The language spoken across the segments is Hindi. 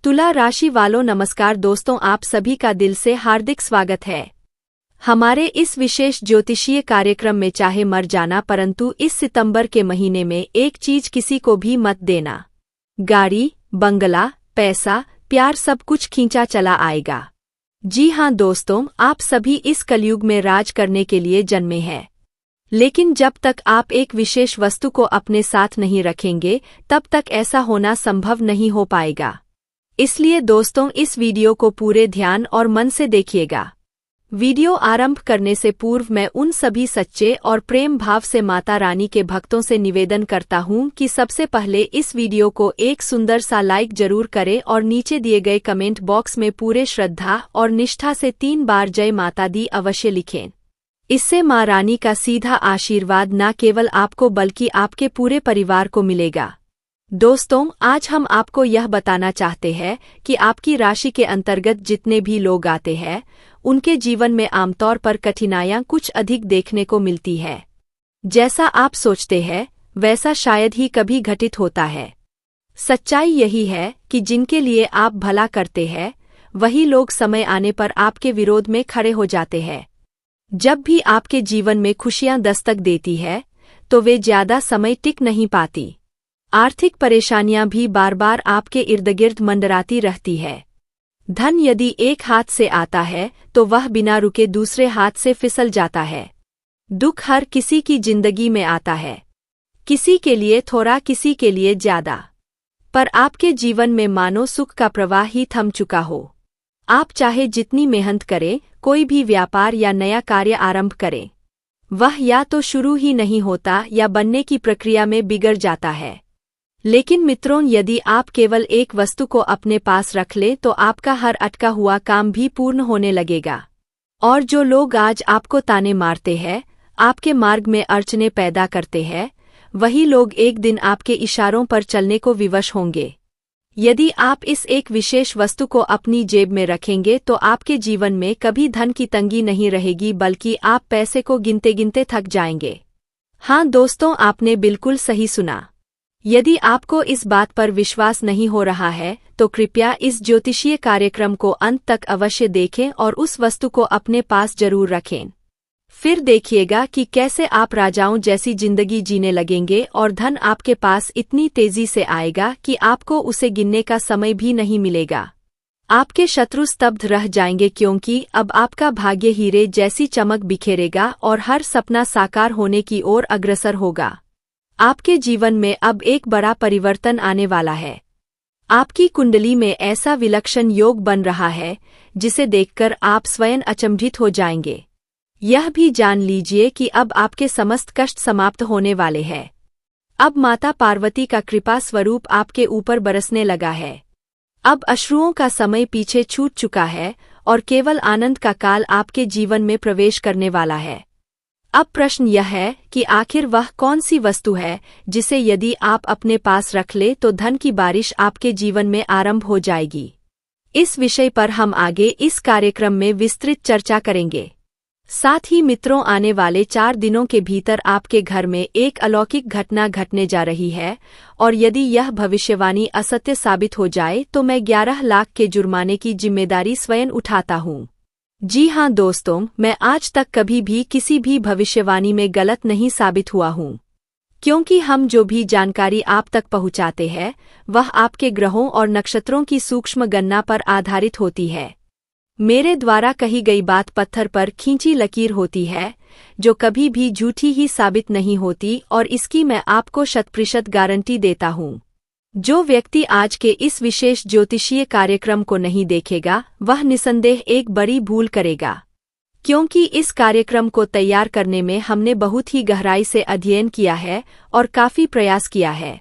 तुला राशि वालों नमस्कार दोस्तों, आप सभी का दिल से हार्दिक स्वागत है हमारे इस विशेष ज्योतिषीय कार्यक्रम में। चाहे मर जाना, परंतु इस सितंबर के महीने में एक चीज किसी को भी मत देना। गाड़ी, बंगला, पैसा, प्यार सब कुछ खींचा चला आएगा। जी हाँ दोस्तों, आप सभी इस कलयुग में राज करने के लिए जन्मे हैं, लेकिन जब तक आप एक विशेष वस्तु को अपने साथ नहीं रखेंगे तब तक ऐसा होना संभव नहीं हो पाएगा। इसलिए दोस्तों, इस वीडियो को पूरे ध्यान और मन से देखिएगा। वीडियो आरंभ करने से पूर्व मैं उन सभी सच्चे और प्रेम भाव से माता रानी के भक्तों से निवेदन करता हूं कि सबसे पहले इस वीडियो को एक सुंदर सा लाइक जरूर करें और नीचे दिए गए कमेंट बॉक्स में पूरे श्रद्धा और निष्ठा से 3 बार जय माता दी अवश्य लिखें। इससे मां रानी का सीधा आशीर्वाद न केवल आपको बल्कि आपके पूरे परिवार को मिलेगा। दोस्तों, आज हम आपको यह बताना चाहते हैं कि आपकी राशि के अंतर्गत जितने भी लोग आते हैं उनके जीवन में आमतौर पर कठिनाइयां कुछ अधिक देखने को मिलती है। जैसा आप सोचते हैं वैसा शायद ही कभी घटित होता है। सच्चाई यही है कि जिनके लिए आप भला करते हैं वही लोग समय आने पर आपके विरोध में खड़े हो जाते हैं। जब भी आपके जीवन में खुशियां दस्तक देती है तो वे ज्यादा समय टिक नहीं पाती। आर्थिक परेशानियां भी बार बार आपके इर्दगिर्द मंडराती रहती है। धन यदि एक हाथ से आता है तो वह बिना रुके दूसरे हाथ से फिसल जाता है। दुख हर किसी की जिंदगी में आता है, किसी के लिए थोड़ा, किसी के लिए ज्यादा, पर आपके जीवन में मानो सुख का प्रवाह ही थम चुका हो। आप चाहे जितनी मेहनत करें, कोई भी व्यापार या नया कार्य आरंभ करें, वह या तो शुरू ही नहीं होता या बनने की प्रक्रिया में बिगड़ जाता है। लेकिन मित्रों, यदि आप केवल एक वस्तु को अपने पास रख लें तो आपका हर अटका हुआ काम भी पूर्ण होने लगेगा। और जो लोग आज आपको ताने मारते हैं, आपके मार्ग में अड़चने पैदा करते हैं, वही लोग एक दिन आपके इशारों पर चलने को विवश होंगे। यदि आप इस एक विशेष वस्तु को अपनी जेब में रखेंगे तो आपके जीवन में कभी धन की तंगी नहीं रहेगी, बल्कि आप पैसे को गिनते गिनते थक जाएंगे। हाँ दोस्तों, आपने बिल्कुल सही सुना। यदि आपको इस बात पर विश्वास नहीं हो रहा है तो कृपया इस ज्योतिषीय कार्यक्रम को अंत तक अवश्य देखें और उस वस्तु को अपने पास जरूर रखें। फिर देखिएगा कि कैसे आप राजाओं जैसी जिंदगी जीने लगेंगे और धन आपके पास इतनी तेजी से आएगा कि आपको उसे गिनने का समय भी नहीं मिलेगा। आपके शत्रु स्तब्ध रह जाएंगे, क्योंकि अब आपका भाग्य हीरे जैसी चमक बिखेरेगा और हर सपना साकार होने की ओर अग्रसर होगा। आपके जीवन में अब एक बड़ा परिवर्तन आने वाला है। आपकी कुंडली में ऐसा विलक्षण योग बन रहा है जिसे देखकर आप स्वयं अचंभित हो जाएंगे। यह भी जान लीजिए कि अब आपके समस्त कष्ट समाप्त होने वाले हैं। अब माता पार्वती का कृपा स्वरूप आपके ऊपर बरसने लगा है। अब अश्रुओं का समय पीछे छूट चुका है और केवल आनंद का काल आपके जीवन में प्रवेश करने वाला है। अब प्रश्न यह है कि आखिर वह कौन सी वस्तु है जिसे यदि आप अपने पास रख ले तो धन की बारिश आपके जीवन में आरंभ हो जाएगी। इस विषय पर हम आगे इस कार्यक्रम में विस्तृत चर्चा करेंगे। साथ ही मित्रों, आने वाले 4 दिनों के भीतर आपके घर में एक अलौकिक घटना घटने जा रही है और यदि यह भविष्यवाणी असत्य साबित हो जाए तो मैं 11 लाख के जुर्माने की जिम्मेदारी स्वयं उठाता हूँ। जी हाँ दोस्तों, मैं आज तक कभी भी किसी भी भविष्यवाणी में गलत नहीं साबित हुआ हूँ, क्योंकि हम जो भी जानकारी आप तक पहुँचाते हैं वह आपके ग्रहों और नक्षत्रों की सूक्ष्म गणना पर आधारित होती है। मेरे द्वारा कही गई बात पत्थर पर खींची लकीर होती है जो कभी भी झूठी ही साबित नहीं होती, और इसकी मैं आपको 100% गारंटी देता हूँ। जो व्यक्ति आज के इस विशेष ज्योतिषीय कार्यक्रम को नहीं देखेगा वह निसंदेह एक बड़ी भूल करेगा, क्योंकि इस कार्यक्रम को तैयार करने में हमने बहुत ही गहराई से अध्ययन किया है और काफी प्रयास किया है।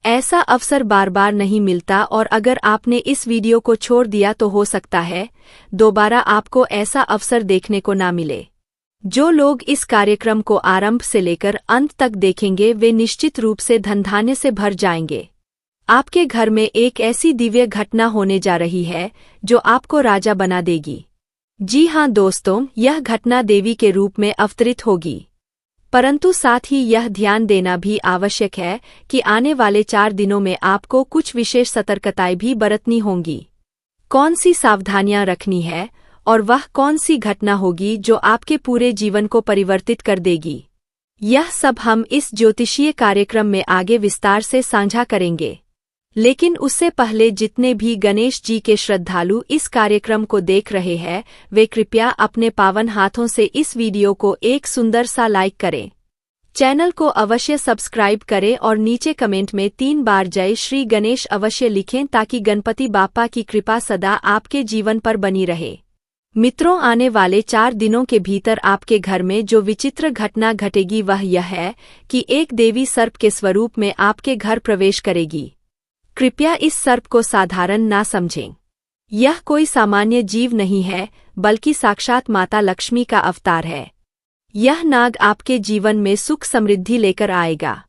ऐसा अवसर बार बार नहीं मिलता और अगर आपने इस वीडियो को छोड़ दिया तो हो सकता है दोबारा आपको ऐसा अवसर देखने को ना मिले। जो लोग इस कार्यक्रम को आरंभ से लेकर अंत तक देखेंगे वे निश्चित रूप से धनधान्य से भर जाएंगे। आपके घर में एक ऐसी दिव्य घटना होने जा रही है जो आपको राजा बना देगी। जी हाँ दोस्तों, यह घटना देवी के रूप में अवतरित होगी। परंतु साथ ही यह ध्यान देना भी आवश्यक है कि आने वाले 4 दिनों में आपको कुछ विशेष सतर्कताएं भी बरतनी होंगी। कौन सी सावधानियां रखनी है और वह कौन सी घटना होगी जो आपके पूरे जीवन को परिवर्तित कर देगी, यह सब हम इस ज्योतिषीय कार्यक्रम में आगे विस्तार से साझा करेंगे। लेकिन उससे पहले जितने भी गणेश जी के श्रद्धालु इस कार्यक्रम को देख रहे हैं, वे कृपया अपने पावन हाथों से इस वीडियो को एक सुंदर सा लाइक करें, चैनल को अवश्य सब्सक्राइब करें और नीचे कमेंट में 3 बार जय श्री गणेश अवश्य लिखें ताकि गणपति बाप्पा की कृपा सदा आपके जीवन पर बनी रहे। मित्रों, आने वाले 4 दिनों के भीतर आपके घर में जो विचित्र घटना घटेगी वह यह है कि एक देवी सर्प के स्वरूप में आपके घर प्रवेश करेगी। कृपया इस सर्प को साधारण ना समझें। यह कोई सामान्य जीव नहीं है, बल्कि साक्षात माता लक्ष्मी का अवतार है। यह नाग आपके जीवन में सुख समृद्धि लेकर आएगा।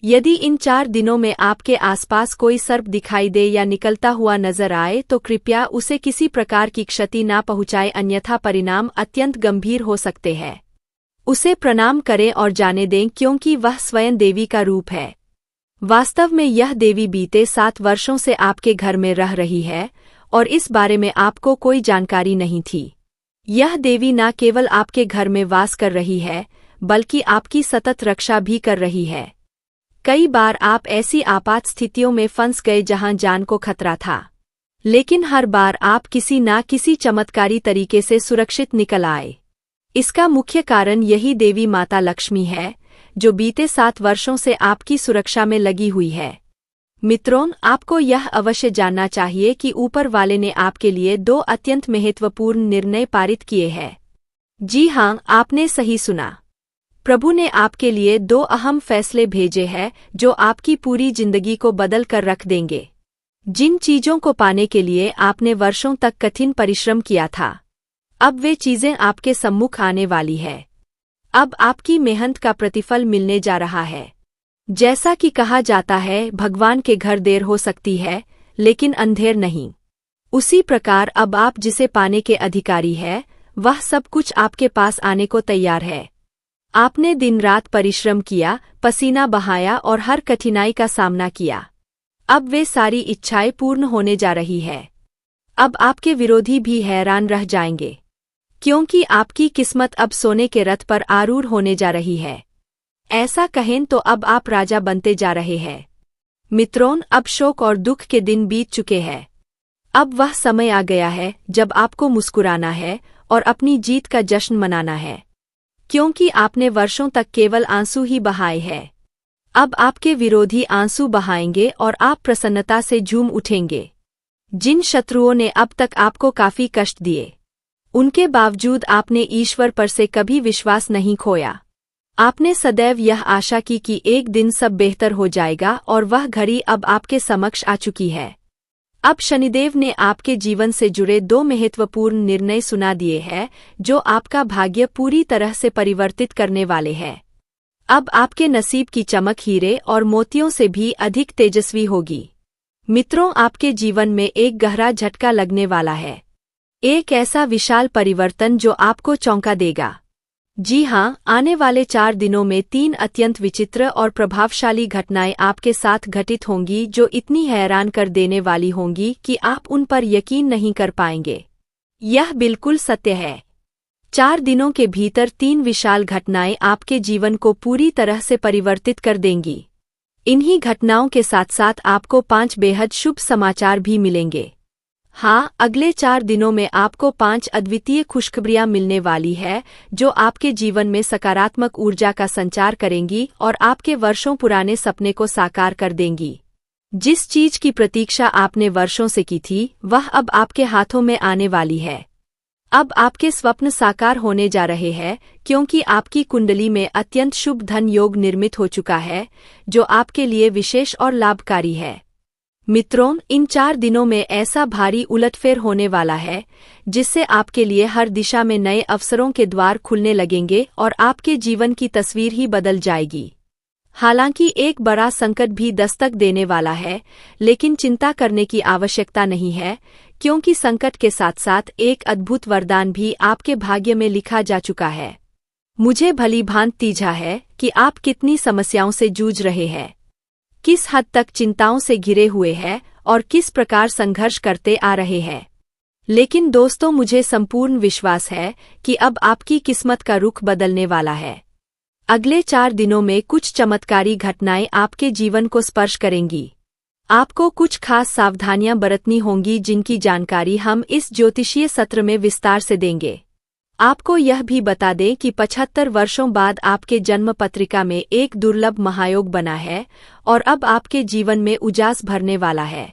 यदि इन 4 दिनों में आपके आसपास कोई सर्प दिखाई दे या निकलता हुआ नजर आए तो कृपया उसे किसी प्रकार की क्षति ना पहुंचाएं, अन्यथा परिणाम अत्यंत गंभीर हो सकते हैं। उसे प्रणाम करें और जाने दें, क्योंकि वह स्वयं देवी का रूप है। वास्तव में यह देवी बीते 7 वर्षों से आपके घर में रह रही है और इस बारे में आपको कोई जानकारी नहीं थी। यह देवी न केवल आपके घर में वास कर रही है, बल्कि आपकी सतत रक्षा भी कर रही है। कई बार आप ऐसी आपात स्थितियों में फंस गए जहां जान को खतरा था, लेकिन हर बार आप किसी न किसी चमत्कारी तरीके से सुरक्षित निकल आए। इसका मुख्य कारण यही देवी माता लक्ष्मी है, जो बीते 7 वर्षों से आपकी सुरक्षा में लगी हुई है। मित्रों, आपको यह अवश्य जानना चाहिए कि ऊपर वाले ने आपके लिए 2 अत्यंत महत्वपूर्ण निर्णय पारित किए हैं। जी हां, आपने सही सुना। प्रभु ने आपके लिए 2 अहम फैसले भेजे हैं जो आपकी पूरी जिंदगी को बदल कर रख देंगे। जिन चीजों को पाने के लिए आपने वर्षों तक कठिन परिश्रम किया था, अब वे चीजें आपके सम्मुख आने वाली है। अब आपकी मेहनत का प्रतिफल मिलने जा रहा है। जैसा कि कहा जाता है, भगवान के घर देर हो सकती है लेकिन अंधेर नहीं। उसी प्रकार अब आप जिसे पाने के अधिकारी हैं, वह सब कुछ आपके पास आने को तैयार है। आपने दिन रात परिश्रम किया, पसीना बहाया और हर कठिनाई का सामना किया। अब वे सारी इच्छाएं पूर्ण होने जा रही है। अब आपके विरोधी भी हैरान रह जाएंगे, क्योंकि आपकी किस्मत अब सोने के रथ पर आरूढ़ होने जा रही है। ऐसा कहें तो अब आप राजा बनते जा रहे हैं। मित्रों, अब शोक और दुख के दिन बीत चुके हैं। अब वह समय आ गया है जब आपको मुस्कुराना है और अपनी जीत का जश्न मनाना है, क्योंकि आपने वर्षों तक केवल आंसू ही बहाए हैं। अब आपके विरोधी आंसू बहाएंगे और आप प्रसन्नता से झूम उठेंगे। जिन शत्रुओं ने अब तक आपको काफी कष्ट दिए, उनके बावजूद आपने ईश्वर पर से कभी विश्वास नहीं खोया। आपने सदैव यह आशा की कि एक दिन सब बेहतर हो जाएगा और वह घड़ी अब आपके समक्ष आ चुकी है। अब शनिदेव ने आपके जीवन से जुड़े 2 महत्वपूर्ण निर्णय सुना दिए हैं जो आपका भाग्य पूरी तरह से परिवर्तित करने वाले हैं। अब आपके नसीब की चमक हीरे और मोतियों से भी अधिक तेजस्वी होगी। मित्रों, आपके जीवन में एक गहरा झटका लगने वाला है। एक ऐसा विशाल परिवर्तन जो आपको चौंका देगा। जी हां, आने वाले 4 दिनों में 3 अत्यंत विचित्र और प्रभावशाली घटनाएं आपके साथ घटित होंगी जो इतनी हैरान कर देने वाली होंगी कि आप उन पर यकीन नहीं कर पाएंगे। यह बिल्कुल सत्य है। 4 दिनों के भीतर 3 विशाल घटनाएं आपके जीवन को पूरी तरह से परिवर्तित कर देंगी। इन्हीं घटनाओं के साथ साथ आपको 5 बेहद शुभ समाचार भी मिलेंगे। हाँ, अगले 4 दिनों में आपको 5 अद्वितीय खुशखबरियां मिलने वाली है जो आपके जीवन में सकारात्मक ऊर्जा का संचार करेंगी और आपके वर्षों पुराने सपने को साकार कर देंगी। जिस चीज की प्रतीक्षा आपने वर्षों से की थी, वह अब आपके हाथों में आने वाली है। अब आपके स्वप्न साकार होने जा रहे हैं, क्योंकि आपकी कुंडली में अत्यंत शुभ धन योग निर्मित हो चुका है जो आपके लिए विशेष और लाभकारी है। मित्रों, इन 4 दिनों में ऐसा भारी उलटफेर होने वाला है जिससे आपके लिए हर दिशा में नए अवसरों के द्वार खुलने लगेंगे और आपके जीवन की तस्वीर ही बदल जाएगी। हालांकि एक बड़ा संकट भी दस्तक देने वाला है, लेकिन चिंता करने की आवश्यकता नहीं है, क्योंकि संकट के साथ साथ एक अद्भुत वरदान भी आपके भाग्य में लिखा जा चुका है। मुझे भली भांति तीझा है कि आप कितनी समस्याओं से जूझ रहे हैं, किस हद तक चिंताओं से घिरे हुए हैं और किस प्रकार संघर्ष करते आ रहे हैं। लेकिन दोस्तों, मुझे संपूर्ण विश्वास है कि अब आपकी किस्मत का रुख बदलने वाला है। अगले 4 दिनों में कुछ चमत्कारी घटनाएं आपके जीवन को स्पर्श करेंगी। आपको कुछ खास सावधानियां बरतनी होंगी जिनकी जानकारी हम इस ज्योतिषीय सत्र में विस्तार से देंगे। आपको यह भी बता दें कि 75 वर्षों बाद आपके जन्म पत्रिका में एक दुर्लभ महायोग बना है और अब आपके जीवन में उजास भरने वाला है।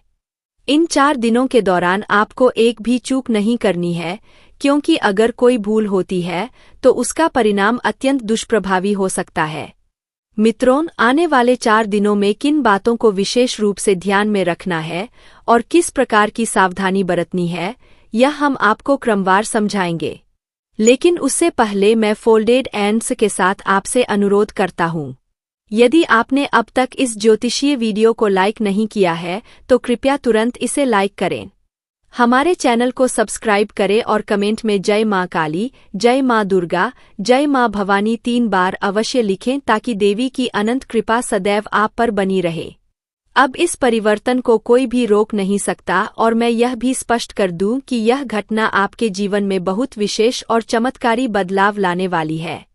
इन 4 दिनों के दौरान आपको एक भी चूक नहीं करनी है, क्योंकि अगर कोई भूल होती है तो उसका परिणाम अत्यंत दुष्प्रभावी हो सकता है। मित्रों, आने वाले 4 दिनों में किन बातों को विशेष रूप से ध्यान में रखना है और किस प्रकार की सावधानी बरतनी है, यह हम आपको क्रमवार समझाएंगे। लेकिन उससे पहले मैं फोल्डेड एंड्स के साथ आपसे अनुरोध करता हूँ, यदि आपने अब तक इस ज्योतिषीय वीडियो को लाइक नहीं किया है तो कृपया तुरंत इसे लाइक करें। हमारे चैनल को सब्सक्राइब करें और कमेंट में जय माँ काली, जय माँ दुर्गा, जय माँ भवानी 3 बार अवश्य लिखें ताकि देवी की अनंत कृपा सदैव आप पर बनी रहे। अब इस परिवर्तन को कोई भी रोक नहीं सकता और मैं यह भी स्पष्ट कर दूं कि यह घटना आपके जीवन में बहुत विशेष और चमत्कारी बदलाव लाने वाली है।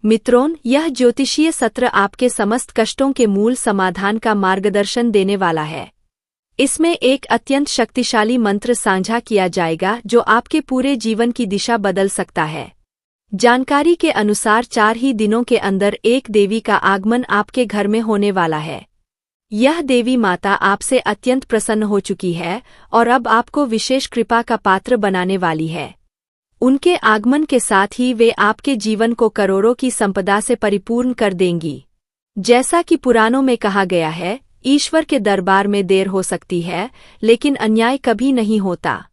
मित्रों, यह ज्योतिषीय सत्र आपके समस्त कष्टों के मूल समाधान का मार्गदर्शन देने वाला है। इसमें एक अत्यंत शक्तिशाली मंत्र साझा किया जाएगा जो आपके पूरे जीवन की दिशा बदल सकता है। जानकारी के अनुसार 4 ही दिनों के अंदर एक देवी का आगमन आपके घर में होने वाला है। यह देवी माता आपसे अत्यंत प्रसन्न हो चुकी है और अब आपको विशेष कृपा का पात्र बनाने वाली है। उनके आगमन के साथ ही वे आपके जीवन को करोड़ों की संपदा से परिपूर्ण कर देंगी। जैसा कि पुराणों में कहा गया है, ईश्वर के दरबार में देर हो सकती है लेकिन अन्याय कभी नहीं होता।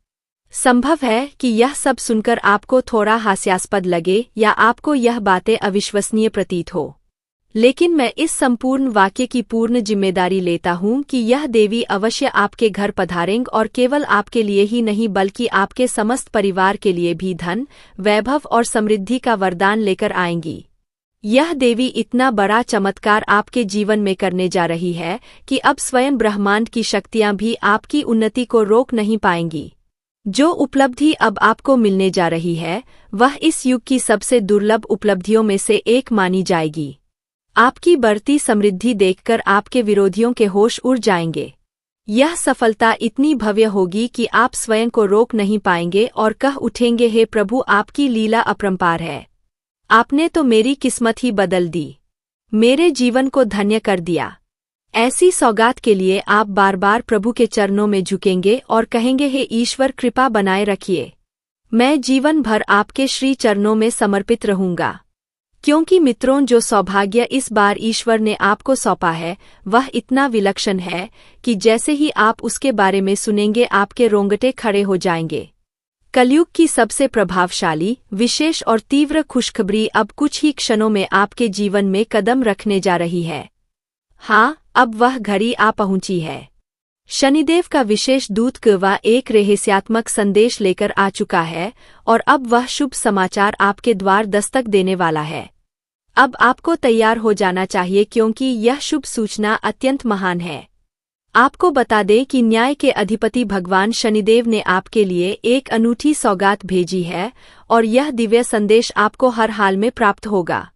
संभव है कि यह सब सुनकर आपको थोड़ा हास्यास्पद लगे या आपको यह बातें अविश्वसनीय प्रतीत हो, लेकिन मैं इस संपूर्ण वाक्य की पूर्ण जिम्मेदारी लेता हूं कि यह देवी अवश्य आपके घर पधारेंगी और केवल आपके लिए ही नहीं बल्कि आपके समस्त परिवार के लिए भी धन, वैभव और समृद्धि का वरदान लेकर आएंगी। यह देवी इतना बड़ा चमत्कार आपके जीवन में करने जा रही है कि अब स्वयं ब्रह्मांड की शक्तियां भी आपकी उन्नति को रोक नहीं पाएंगी। जो उपलब्धि अब आपको मिलने जा रही है वह इस युग की सबसे दुर्लभ उपलब्धियों में से एक मानी जाएगी। आपकी बढ़ती समृद्धि देखकर आपके विरोधियों के होश उड़ जाएंगे। यह सफलता इतनी भव्य होगी कि आप स्वयं को रोक नहीं पाएंगे और कह उठेंगे, हे प्रभु, आपकी लीला अपरंपार है। आपने तो मेरी किस्मत ही बदल दी, मेरे जीवन को धन्य कर दिया। ऐसी सौगात के लिए आप बार बार प्रभु के चरणों में झुकेंगे और कहेंगे, हे ईश्वर, कृपा बनाए रखिए। मैं जीवन भर आपके श्री चरणों में समर्पित रहूंगा। क्योंकि मित्रों, जो सौभाग्य इस बार ईश्वर ने आपको सौंपा है वह इतना विलक्षण है कि जैसे ही आप उसके बारे में सुनेंगे आपके रोंगटे खड़े हो जाएंगे। कलयुग की सबसे प्रभावशाली, विशेष और तीव्र खुशखबरी अब कुछ ही क्षणों में आपके जीवन में कदम रखने जा रही है। हाँ, अब वह घड़ी आ पहुंची है। शनिदेव का विशेष दूत कवा एक रहस्यात्मक संदेश लेकर आ चुका है और अब वह शुभ समाचार आपके द्वार दस्तक देने वाला है। अब आपको तैयार हो जाना चाहिए क्योंकि यह शुभ सूचना अत्यंत महान है। आपको बता दें कि न्याय के अधिपति भगवान शनिदेव ने आपके लिए एक अनूठी सौगात भेजी है और यह दिव्य संदेश आपको हर हाल में प्राप्त होगा।